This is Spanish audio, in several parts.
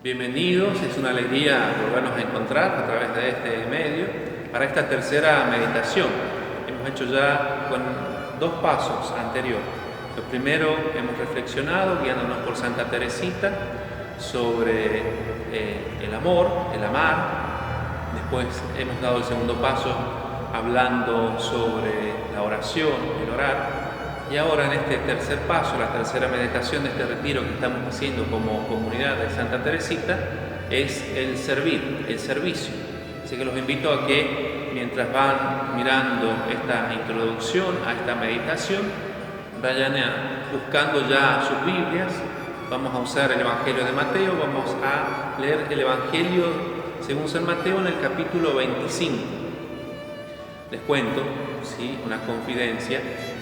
Bienvenidos, es una alegría volvernos a encontrar a través de este medio para esta tercera meditación. Hemos hecho ya con dos pasos anteriores. Lo primero, hemos reflexionado, guiándonos por Santa Teresita, sobre el amor, el amar. Después hemos dado el segundo paso hablando sobre la oración, el orar. Y ahora en este tercer paso, la tercera meditación de este retiro que estamos haciendo como comunidad de Santa Teresita, es el servir, el servicio. Así que los invito a que mientras van mirando esta introducción a esta meditación, vayan buscando ya sus Biblias. Vamos a usar el Evangelio de Mateo, vamos a leer el Evangelio según San Mateo en el capítulo 25. Les cuento, ¿sí?, una confidencia.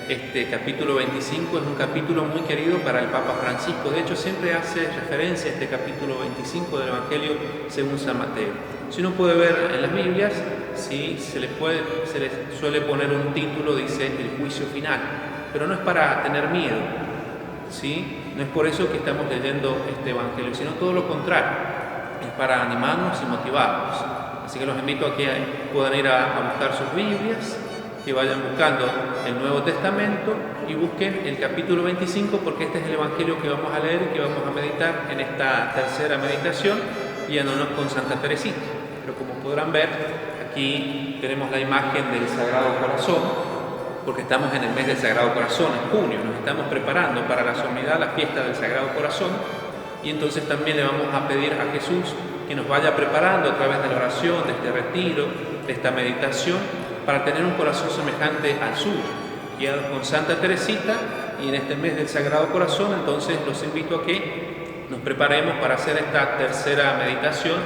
Este capítulo 25 es un capítulo muy querido para el Papa Francisco. De hecho, siempre hace referencia a este capítulo 25 del Evangelio según San Mateo. Si uno puede ver en las Biblias, ¿sí?, se les suele poner un título, dice el juicio final, pero no es para tener miedo, ¿sí? No es por eso que estamos leyendo este Evangelio, sino todo lo contrario, es para animarnos y motivarnos. Así que los invito a que puedan ir a buscar sus Biblias, que vayan buscando el Nuevo Testamento y busquen el capítulo 25, porque este es el Evangelio que vamos a leer y que vamos a meditar en esta tercera meditación, guiándonos con Santa Teresita. Pero como podrán ver, aquí tenemos la imagen del Sagrado Corazón, porque estamos en el mes del Sagrado Corazón, en junio, nos estamos preparando para la solemnidad, la fiesta del Sagrado Corazón, y entonces también le vamos a pedir a Jesús que nos vaya preparando a través de la oración, de este retiro, de esta meditación, para tener un corazón semejante al suyo, guiados con Santa Teresita. Y en este mes del Sagrado Corazón, entonces los invito a que nos preparemos para hacer esta tercera meditación,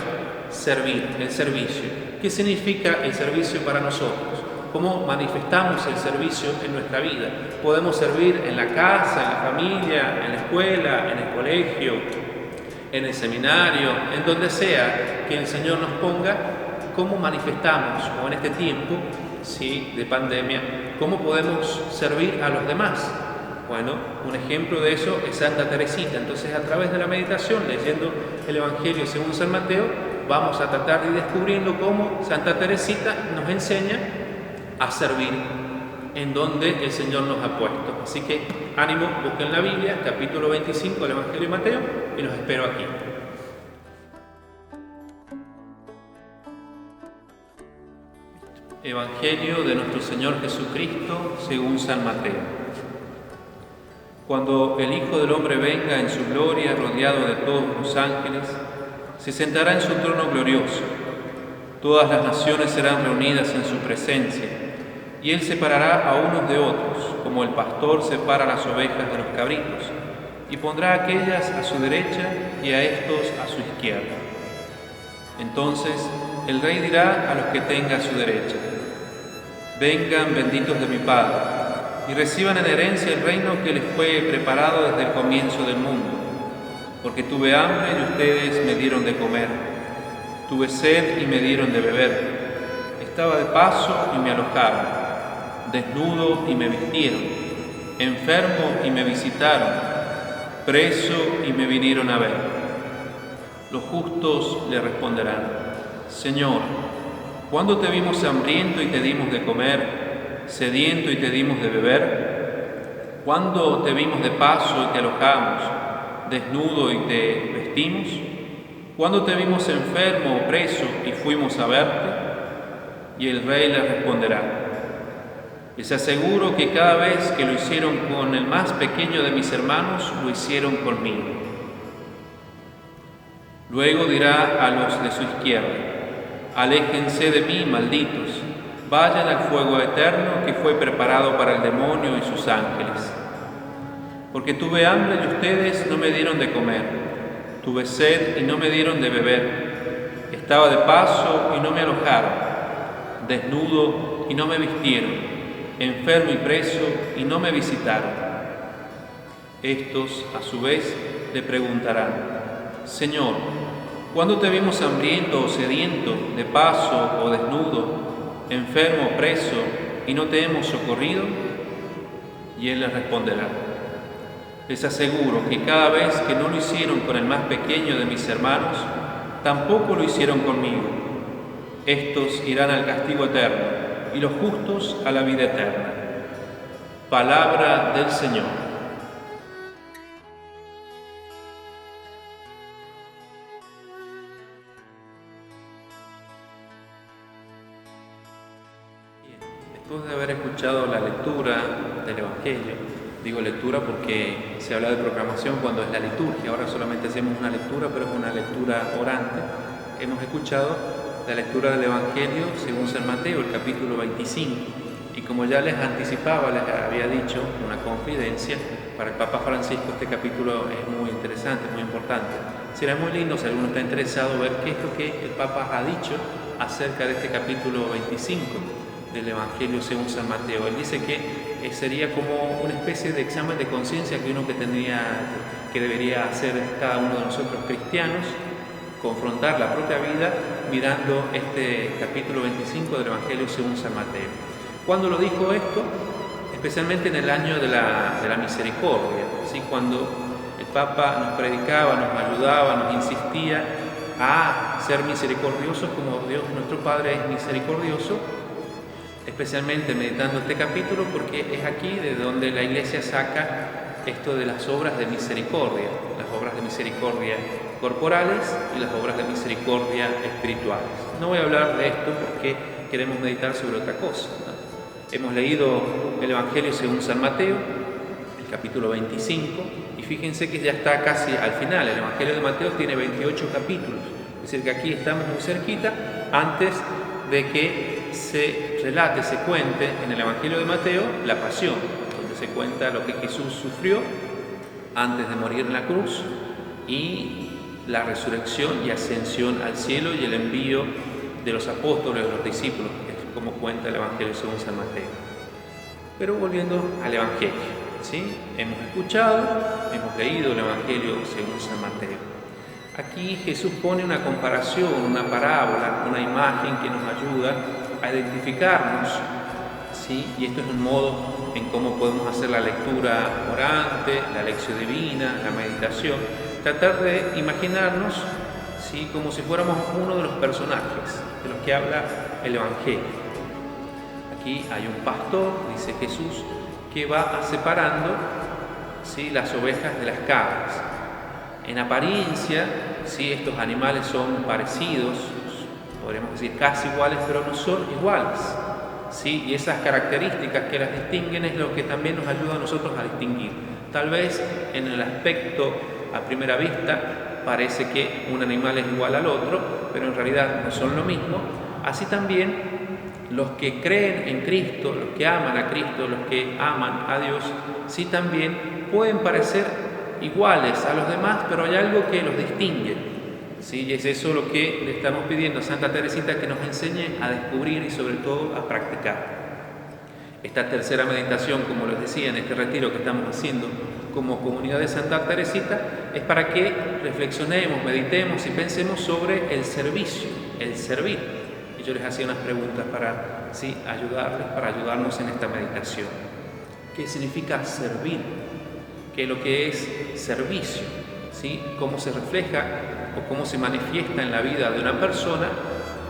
servir, el servicio. ¿Qué significa el servicio para nosotros? ¿Cómo manifestamos el servicio en nuestra vida? Podemos servir en la casa, en la familia, en la escuela, en el colegio, en el seminario, en donde sea que el Señor nos ponga. ¿Cómo manifestamos, o en este tiempo, ¿sí?, de pandemia, cómo podemos servir a los demás? Bueno, un ejemplo de eso es Santa Teresita. Entonces, a través de la meditación, leyendo el Evangelio según San Mateo, vamos a tratar de ir descubriendo cómo Santa Teresita nos enseña a servir en donde el Señor nos ha puesto. Así que, ánimo, busquen la Biblia, capítulo 25 del Evangelio de Mateo, y los espero aquí. Evangelio de nuestro Señor Jesucristo según San Mateo. Cuando el Hijo del Hombre venga en su gloria, rodeado de todos los ángeles, se sentará en su trono glorioso. Todas las naciones serán reunidas en su presencia, y Él separará a unos de otros, como el pastor separa las ovejas de los cabritos, y pondrá a aquellas a su derecha y a estos a su izquierda. Entonces el Rey dirá a los que tenga a su derecha: vengan, benditos de mi Padre, y reciban en herencia el reino que les fue preparado desde el comienzo del mundo. Porque tuve hambre y ustedes me dieron de comer, tuve sed y me dieron de beber, estaba de paso y me alojaron, desnudo y me vistieron, enfermo y me visitaron, preso y me vinieron a ver. Los justos le responderán: Señor, ¿cuándo te vimos hambriento y te dimos de comer, sediento y te dimos de beber? ¿Cuándo te vimos de paso y te alojamos, desnudo y te vestimos? ¿Cuándo te vimos enfermo o preso y fuimos a verte? Y el Rey le responderá: les aseguro que cada vez que lo hicieron con el más pequeño de mis hermanos, lo hicieron conmigo. Luego dirá a los de su izquierda: aléjense de mí, malditos, vayan al fuego eterno que fue preparado para el demonio y sus ángeles. Porque tuve hambre y ustedes no me dieron de comer, tuve sed y no me dieron de beber, estaba de paso y no me alojaron, desnudo y no me vistieron, enfermo y preso y no me visitaron. Estos, a su vez, le preguntarán: Señor, ¿cuándo te vimos hambriento o sediento, de paso o desnudo, enfermo o preso, y no te hemos socorrido? Y Él les responderá: Les aseguro que cada vez que no lo hicieron con el más pequeño de mis hermanos, tampoco lo hicieron conmigo. Estos irán al castigo eterno y los justos a la vida eterna. Palabra del Señor. Después de haber escuchado la lectura del Evangelio, digo lectura porque se habla de proclamación cuando es la liturgia, ahora solamente hacemos una lectura, pero es una lectura orante. Hemos escuchado la lectura del Evangelio según San Mateo, el capítulo 25, y como ya les anticipaba, les había dicho una confidencia, para el Papa Francisco este capítulo es muy interesante, muy importante. Será muy lindo si alguno está interesado ver qué es lo que el Papa ha dicho acerca de este capítulo 25 del Evangelio según San Mateo. Él dice que sería como una especie de examen de conciencia que debería hacer cada uno de nosotros cristianos, confrontar la propia vida mirando este capítulo 25 del Evangelio según San Mateo. ¿Cuándo lo dijo esto? Especialmente en el año de la misericordia, ¿sí? Cuando el Papa nos predicaba, nos ayudaba, nos insistía a ser misericordiosos como Dios nuestro Padre es misericordioso, especialmente meditando este capítulo, porque es aquí de donde la Iglesia saca esto de las obras de misericordia, las obras de misericordia corporales y las obras de misericordia espirituales. No voy a hablar de esto porque queremos meditar sobre otra cosa, ¿no? Hemos leído el Evangelio según San Mateo, el capítulo 25, y fíjense que ya está casi al final. El Evangelio de Mateo tiene 28 capítulos, es decir, que aquí estamos muy cerquita antes de que se relate, se cuente en el Evangelio de Mateo la pasión, donde se cuenta lo que Jesús sufrió antes de morir en la cruz y la resurrección y ascensión al cielo y el envío de los apóstoles, de los discípulos, que es como cuenta el Evangelio según San Mateo. Pero volviendo al Evangelio, ¿sí? Hemos escuchado, hemos leído el Evangelio según San Mateo. Aquí Jesús pone una comparación, una parábola, una imagen que nos ayuda a identificarnos, ¿sí? Y esto es un modo en cómo podemos hacer la lectura orante, la lección divina, la meditación, tratar de imaginarnos, ¿sí? Como si fuéramos uno de los personajes de los que habla el Evangelio. Aquí hay un pastor, dice Jesús, que va separando, ¿sí? Las ovejas de las cabras. En apariencia, ¿sí? Estos animales son parecidos, podríamos decir casi iguales, pero no son iguales, ¿sí? Y esas características que las distinguen es lo que también nos ayuda a nosotros a distinguir. Tal vez en el aspecto a primera vista parece que un animal es igual al otro, pero en realidad no son lo mismo. Así también los que creen en Cristo, los que aman a Cristo, los que aman a Dios, sí también pueden parecer iguales a los demás, pero hay algo que los distingue, ¿sí? Y es eso lo que le estamos pidiendo a Santa Teresita, que nos enseñe a descubrir y sobre todo a practicar. Esta tercera meditación, como les decía, en este retiro que estamos haciendo como comunidad de Santa Teresita, es para que reflexionemos, meditemos y pensemos sobre el servicio, el servir. Y yo les hacía unas preguntas para ayudarnos en esta meditación. ¿Qué significa servir? ¿Qué es lo que es servicio? ¿Sí? ¿Cómo se refleja o cómo se manifiesta en la vida de una persona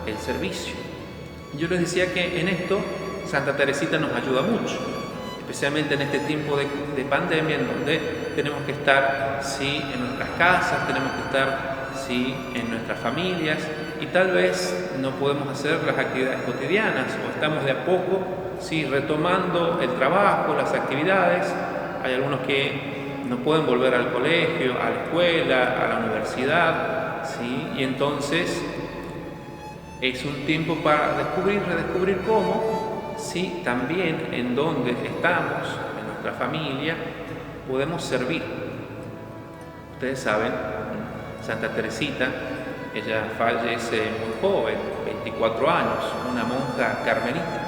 el servicio? Yo les decía que en esto Santa Teresita nos ayuda mucho, especialmente en este tiempo de pandemia, en donde tenemos que estar, ¿sí? En nuestras casas, tenemos que estar, ¿sí? En nuestras familias, y tal vez no podemos hacer las actividades cotidianas o estamos de a poco, ¿sí? Retomando el trabajo, las actividades. Hay algunos que no pueden volver al colegio, a la escuela, a la universidad, ¿sí? Y entonces es un tiempo para redescubrir cómo, ¿sí? También en donde estamos, en nuestra familia, podemos servir. Ustedes saben, Santa Teresita, ella fallece muy joven, 24 años, una monja carmelita.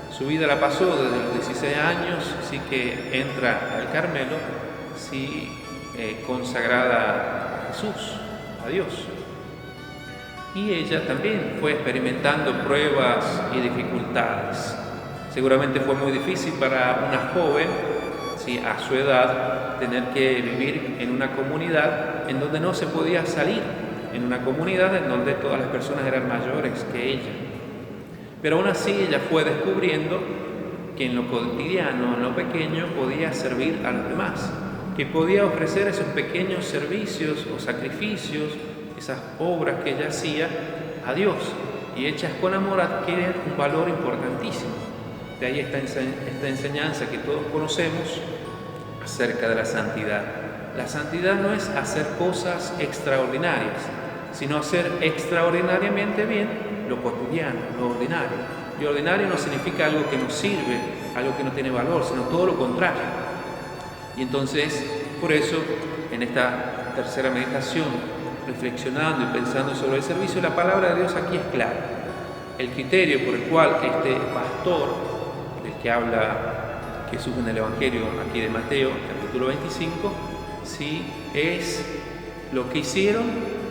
Su vida la pasó desde los 16 años, sí, que entra al Carmelo, sí, consagrada a Jesús, a Dios. Y ella también fue experimentando pruebas y dificultades. Seguramente fue muy difícil para una joven, ¿sí?, a su edad, tener que vivir en una comunidad en donde no se podía salir, en una comunidad en donde todas las personas eran mayores que ella. Pero aún así ella fue descubriendo que en lo cotidiano, en lo pequeño, podía servir a los demás, que podía ofrecer esos pequeños servicios o sacrificios, esas obras que ella hacía a Dios, y hechas con amor adquieren un valor importantísimo. De ahí esta enseñanza que todos conocemos acerca de la santidad. La santidad no es hacer cosas extraordinarias, sino hacer extraordinariamente bien lo cotidiano, lo ordinario. Y ordinario no significa algo que no sirve, algo que no tiene valor, sino todo lo contrario. Y entonces, por eso, en esta tercera meditación, reflexionando y pensando sobre el servicio, la palabra de Dios aquí es clara. El criterio por el cual este pastor, del que habla Jesús en el Evangelio aquí de Mateo, capítulo 25, sí, es lo que hicieron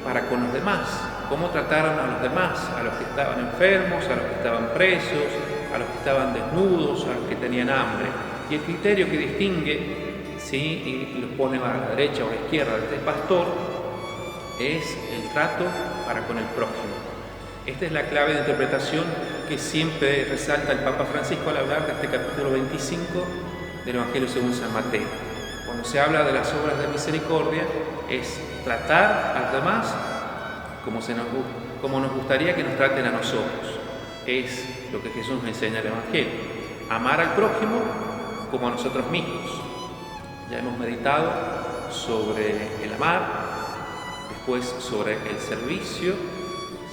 para con los demás, cómo trataron a los demás, a los que estaban enfermos, a los que estaban presos, a los que estaban desnudos, a los que tenían hambre. Y el criterio que distingue, sí, y los pone a la derecha o a la izquierda de este pastor, es el trato para con el prójimo. Esta es la clave de interpretación que siempre resalta el Papa Francisco al hablar de este capítulo 25 del Evangelio según San Mateo. Cuando se habla de las obras de misericordia, es tratar a los demás como nos gustaría que nos traten a nosotros. Es lo que Jesús nos enseña en el Evangelio. Amar al prójimo como a nosotros mismos. Ya hemos meditado sobre el amar, después sobre el servicio,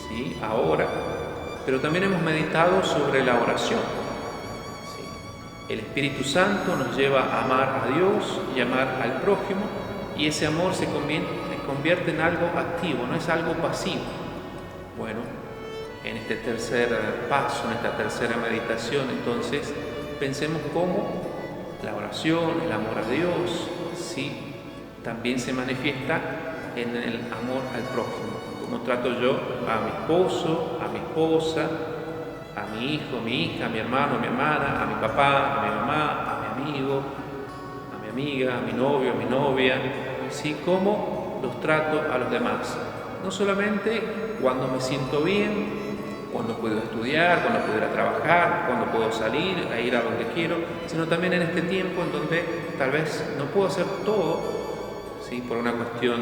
¿sí?, ahora, pero también hemos meditado sobre la oración. ¿Sí? El Espíritu Santo nos lleva a amar a Dios y amar al prójimo, y ese amor se convierte en algo activo, no es algo pasivo. Bueno, en este tercer paso, en esta tercera meditación, entonces, pensemos cómo la oración, el amor a Dios, sí, también se manifiesta en el amor al prójimo. Cómo trato yo a mi esposo, a mi esposa, a mi hijo, mi hija, a mi hermano, a mi hermana, a mi papá, a mi mamá, a mi amigo, a mi amiga, a mi novio, a mi novia, ¿sí? Cómo los trato a los demás. No solamente cuando me siento bien, cuando puedo estudiar, cuando puedo ir a trabajar, cuando puedo salir, a ir a donde quiero, sino también en este tiempo en donde tal vez no puedo hacer todo, ¿sí?, por una cuestión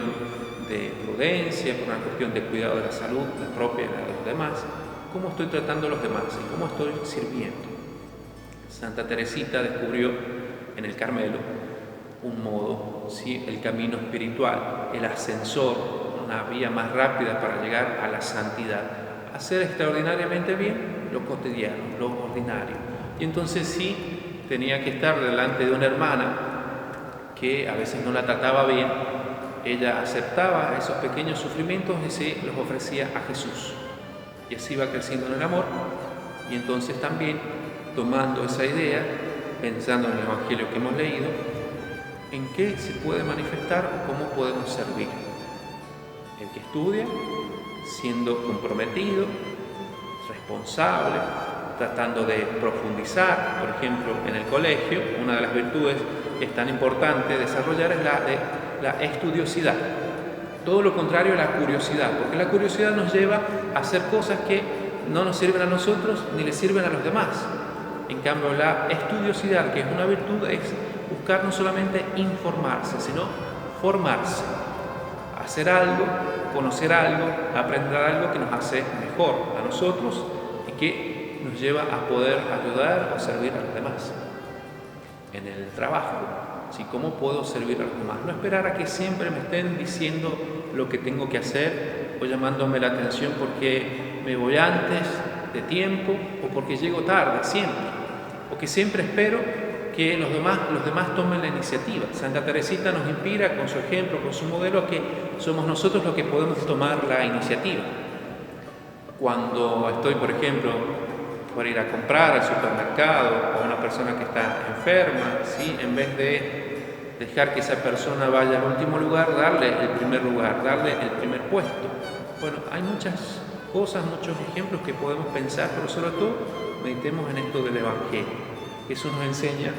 de prudencia, por una cuestión de cuidado de la salud, la propia y la de los demás. ¿Cómo estoy tratando a los demás y cómo estoy sirviendo? Santa Teresita descubrió en el Carmelo un modo, ¿sí?, el camino espiritual, el ascensor, una vía más rápida para llegar a la santidad. Hacer extraordinariamente bien lo cotidiano, lo ordinario. Y entonces sí, tenía que estar delante de una hermana que a veces no la trataba bien. Ella aceptaba esos pequeños sufrimientos y se los ofrecía a Jesús. Y así va creciendo en el amor. Y entonces también, tomando esa idea, pensando en el Evangelio que hemos leído, en qué se puede manifestar o cómo podemos servir. El que estudia, siendo comprometido, responsable, tratando de profundizar. Por ejemplo, en el colegio, una de las virtudes que es tan importante desarrollar es la de la estudiosidad. Todo lo contrario a la curiosidad, porque la curiosidad nos lleva a hacer cosas que no nos sirven a nosotros ni le sirven a los demás. En cambio, la estudiosidad, que es una virtud, es buscar no solamente informarse, sino formarse, hacer algo, conocer algo, aprender algo que nos hace mejor a nosotros y que nos lleva a poder ayudar o servir a los demás. En el trabajo, ¿sí?, ¿cómo puedo servir a los demás? No esperar a que siempre me estén diciendo lo que tengo que hacer o llamándome la atención porque me voy antes de tiempo o porque llego tarde, siempre. O que siempre espero que los demás tomen la iniciativa. Santa Teresita nos inspira con su ejemplo, con su modelo, a que somos nosotros los que podemos tomar la iniciativa. Cuando estoy, por ejemplo, por ir a comprar al supermercado o una persona que está enferma, ¿sí?, en vez de dejar que esa persona vaya al último lugar, darle el primer lugar, darle el primer puesto. Bueno, hay muchas cosas, muchos ejemplos que podemos pensar, pero sobre todo meditemos en esto del Evangelio. Eso nos enseña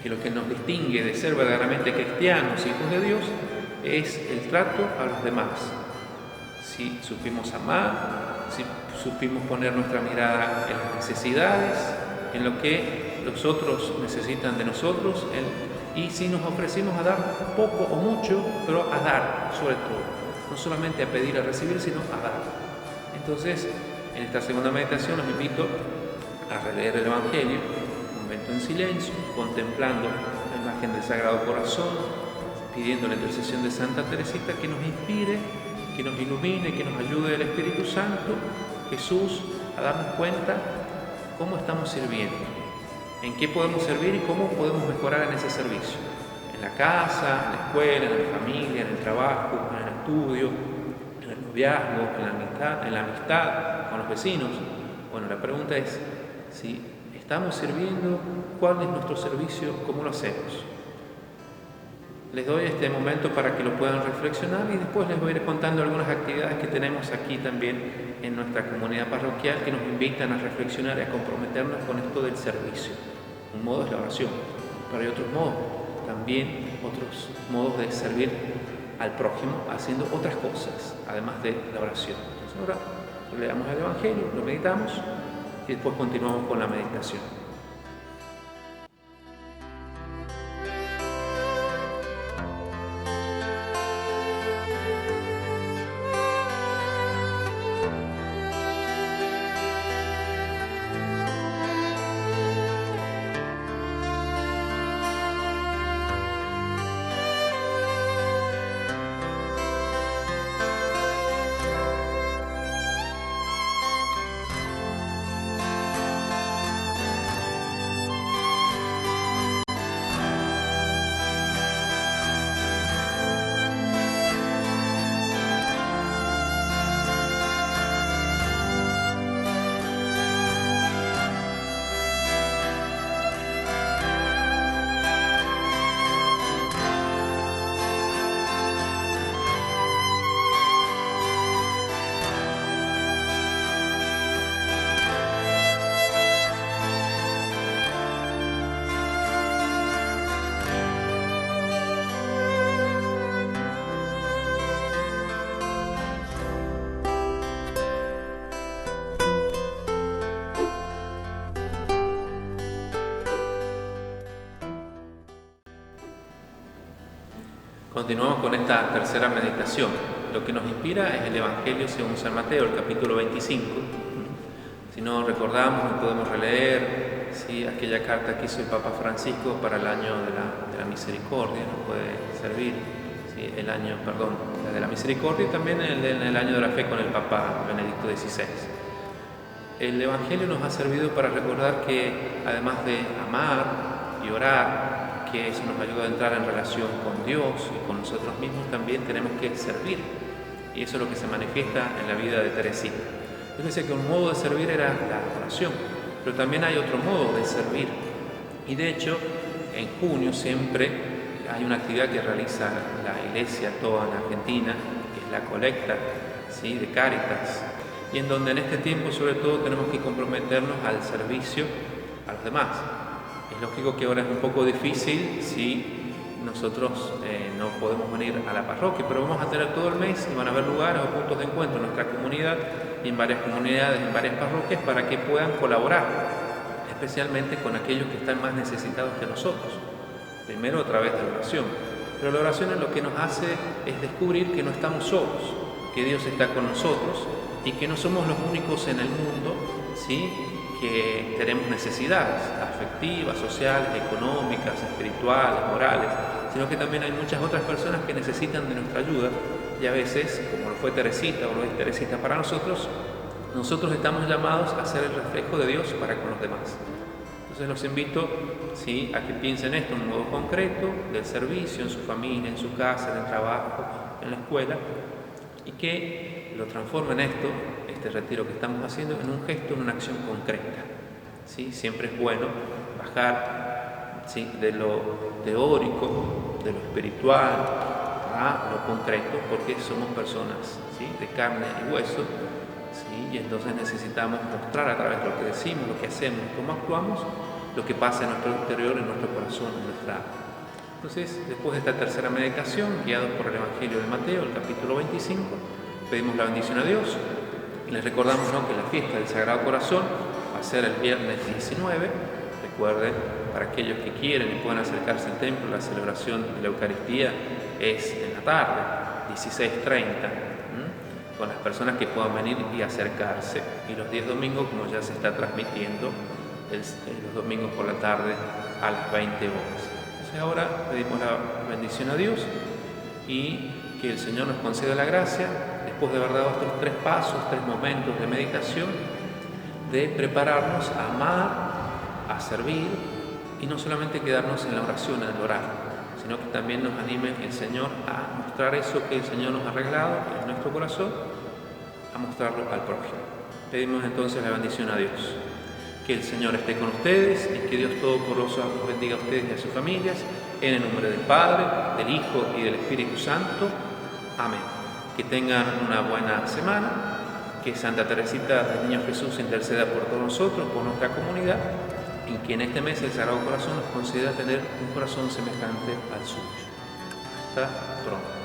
que lo que nos distingue de ser verdaderamente cristianos, hijos de Dios, es el trato a los demás. Si supimos amar, si supimos poner nuestra mirada en las necesidades, en lo que los otros necesitan de nosotros, y si nos ofrecimos a dar poco o mucho, pero a dar sobre todo, no solamente a pedir, a recibir, sino a dar. Entonces, en esta segunda meditación los invito a releer el Evangelio, un momento en silencio, contemplando la imagen del Sagrado Corazón, pidiendo la intercesión de Santa Teresita que nos inspire, que nos ilumine, que nos ayude el Espíritu Santo, Jesús, a darnos cuenta cómo estamos sirviendo, en qué podemos servir y cómo podemos mejorar en ese servicio. En la casa, en la escuela, en la familia, en el trabajo, en el estudio, en el noviazgo, en la amistad con los vecinos. Bueno, la pregunta es, si estamos sirviendo, ¿cuál es nuestro servicio? ¿Cómo lo hacemos? Les doy este momento para que lo puedan reflexionar y después les voy a ir contando algunas actividades que tenemos aquí también en nuestra comunidad parroquial que nos invitan a reflexionar y a comprometernos con esto del servicio. Un modo es la oración, pero hay otros modos, también otros modos de servir al prójimo haciendo otras cosas, además de la oración. Entonces ahora leamos el Evangelio, lo meditamos y después continuamos con la meditación. Continuamos con esta tercera meditación. Lo que nos inspira es el Evangelio según San Mateo, el capítulo 25. Si no recordamos, podemos releer aquella carta que hizo el Papa Francisco para el año de la misericordia, nos puede servir, el año de la misericordia, y también en el año de la fe con el Papa Benedicto XVI. El Evangelio nos ha servido para recordar que además de amar y orar, que eso nos ayuda a entrar en relación con Dios y con nosotros mismos, también tenemos que servir. Y eso es lo que se manifiesta en la vida de Teresita. Yo decía que un modo de servir era la oración, pero también hay otro modo de servir. Y de hecho, en junio siempre hay una actividad que realiza la Iglesia toda en Argentina, que es la colecta de Cáritas, y en donde en este tiempo sobre todo tenemos que comprometernos al servicio a los demás. Es lógico que ahora es un poco difícil si nosotros no podemos venir a la parroquia, pero vamos a tener todo el mes y van a haber lugares o puntos de encuentro en nuestra comunidad y en varias comunidades, en varias parroquias, para que puedan colaborar, especialmente con aquellos que están más necesitados que nosotros. Primero a través de la oración, pero la oración es lo que nos hace es descubrir que no estamos solos, que Dios está con nosotros y que no somos los únicos en el mundo, que tenemos necesidades afectivas, sociales, económicas, espirituales, morales, sino que también hay muchas otras personas que necesitan de nuestra ayuda y a veces, como lo fue Teresita o lo es Teresita para nosotros estamos llamados a ser el reflejo de Dios para con los demás. Entonces los invito a que piensen esto en un modo concreto, del servicio en su familia, en su casa, en el trabajo, en la escuela, y que lo transformen este retiro que estamos haciendo en un gesto, en una acción concreta. Siempre es bueno bajar de lo teórico, de lo espiritual, a lo concreto, porque somos personas de carne y hueso, y entonces necesitamos mostrar a través de lo que decimos, lo que hacemos, cómo actuamos, lo que pasa en nuestro interior, en nuestro corazón, en nuestra alma. Entonces, después de esta tercera meditación, guiados por el Evangelio de Mateo, el capítulo 25, pedimos la bendición a Dios y les recordamos, ¿no?, que la fiesta del Sagrado Corazón va a ser el viernes 19. Recuerden, para aquellos que quieren y puedan acercarse al templo, la celebración de la Eucaristía es en la tarde, 16:30, con las personas que puedan venir y acercarse. Y los días domingos, como ya se está transmitiendo, los domingos por la tarde a las 20 horas. Entonces ahora pedimos la bendición a Dios y que el Señor nos conceda la gracia, después de haber dado estos 3 pasos, 3 momentos de meditación, de prepararnos a amar, a servir y no solamente quedarnos en la oración, en el orar, sino que también nos anime el Señor a mostrar eso que el Señor nos ha regalado en nuestro corazón, a mostrarlo al prójimo. Pedimos entonces la bendición a Dios. Que el Señor esté con ustedes y que Dios Todopoderoso los bendiga a ustedes y a sus familias, en el nombre del Padre, del Hijo y del Espíritu Santo. Amén. Que tengan una buena semana, que Santa Teresita del Niño Jesús interceda por todos nosotros, por nuestra comunidad, y que en este mes el Sagrado Corazón nos conceda tener un corazón semejante al suyo. Hasta pronto.